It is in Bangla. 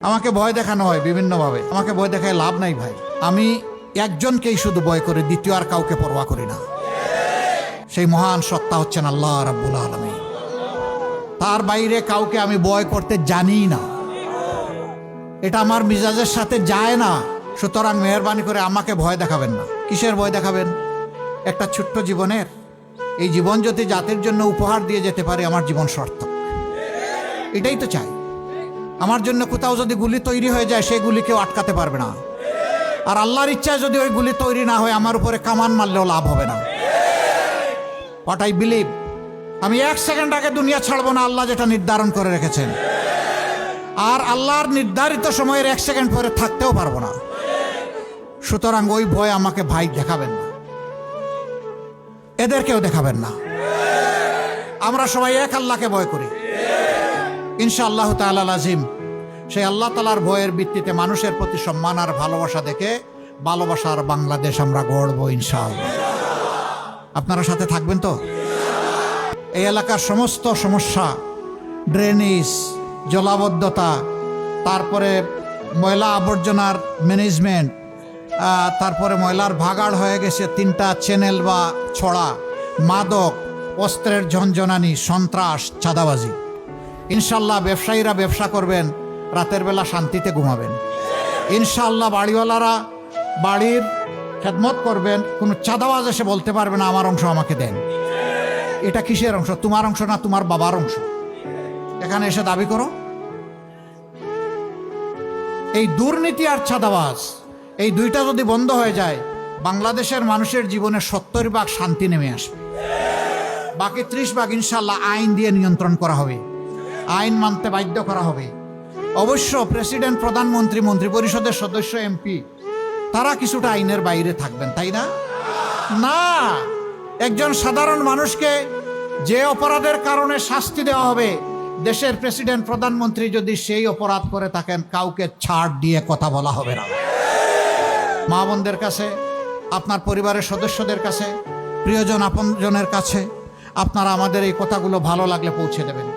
আমাকে ভয় দেখানো হয় বিভিন্নভাবে। আমাকে ভয় দেখায় লাভ নাই ভাই। আমি একজনকেই শুধু ভয় করি, দ্বিতীয় আর কাউকে পরোয়া করি না। সেই মহান সত্তা হচ্ছেন আল্লাহ রাব্বুল আলামিন। তার বাইরে কাউকে আমি ভয় করতে জানি না, এটা আমার মিজাজের সাথে যায় না। সুতরাং মেহেরবানি করে আমাকে ভয় দেখাবেন না। কিসের ভয় দেখাবেন? একটা ছোট্ট জীবনের, এই জীবন যদি জাতির জন্য উপহার দিয়ে যেতে পারে আমার জীবন সার্থক। এটাই তো চাই। আমার জন্য কোথাও যদি গুলি তৈরি হয়ে যায়, সেই গুলি কেউ আটকাতে পারবে না। আর আল্লাহর ইচ্ছায় যদি ওই গুলি তৈরি না হয়, আমার উপরে কামান মারলেও লাভ হবে না। হোয়াট আই বিলিভ, আমি 1 সেকেন্ড আগে দুনিয়া ছাড়বো না, আল্লাহ যেটা নির্ধারণ করে রেখেছেন। আর আল্লাহর নির্ধারিত সময়ের 1 সেকেন্ড পরে থাকতেও পারবো না। সুতরাং ওই ভয় আমাকে ভাই দেখাবেন না, এদেরকেও দেখাবেন না। আমরা সবাই এক আল্লাহকে ভয় করি ইনশাআল্লাহ তাআলা আজিম। সেই আল্লাহ তাআলার ভয়ের ভিত্তিতে মানুষের প্রতি সম্মান আর ভালোবাসা দেখে ভালোবাসার বাংলাদেশ আমরা গড়ব ইনশাআল্লাহ। আপনারা সাথে থাকবেন তো? এই এলাকার সমস্ত সমস্যা, ড্রেনেজ, জলাবদ্ধতা, তারপরে ময়লা আবর্জনার ম্যানেজমেন্ট, তারপরে ময়লার ভাগাড় হয়ে গেছে 3টা চ্যানেল বা ছড়া, মাদক, অস্ত্রের ঝনঝনানি, সন্ত্রাস, চাঁদাবাজি। ইনশাল্লাহ ব্যবসায়ীরা ব্যবসা করবেন, রাতের বেলা শান্তিতে ঘুমাবেন। ইনশাল্লাহ বাড়িওয়ালারা বাড়ির খেদমত করবেন, কোনো চাঁদাবাজ এসে বলতে পারবে না আমার অংশ আমাকে দেন। এটা কিসের অংশ? তোমার অংশ না তোমার বাবার অংশ? এখানে এসে দাবি করো। এই দুর্নীতি আর চাঁদাবাজ, এই দুইটা যদি বন্ধ হয়ে যায়, বাংলাদেশের মানুষের জীবনে 70% শান্তি নেমে আসবে। বাকি 30% ইনশাল্লাহ আইন দিয়ে নিয়ন্ত্রণ করা হবে, আইন মানতে বাধ্য করা হবে। অবশ্য প্রেসিডেন্ট, প্রধানমন্ত্রী, মন্ত্রী পরিষদের সদস্য, এমপি, তারা কিছুটা আইনের বাইরে থাকবেন, তাই না? না, একজন সাধারণ মানুষকে যে অপরাধের কারণে শাস্তি দেওয়া হবে, দেশের প্রেসিডেন্ট, প্রধানমন্ত্রী যদি সেই অপরাধ করে থাকেন, কাউকে ছাড় দিয়ে কথা বলা হবে না। মা বোনদের কাছে, আপনার পরিবারের সদস্যদের কাছে, প্রিয়জন আপনজনের কাছে আপনারা আমাদের এই কথাগুলো ভালো লাগলে পৌঁছে দেবেন।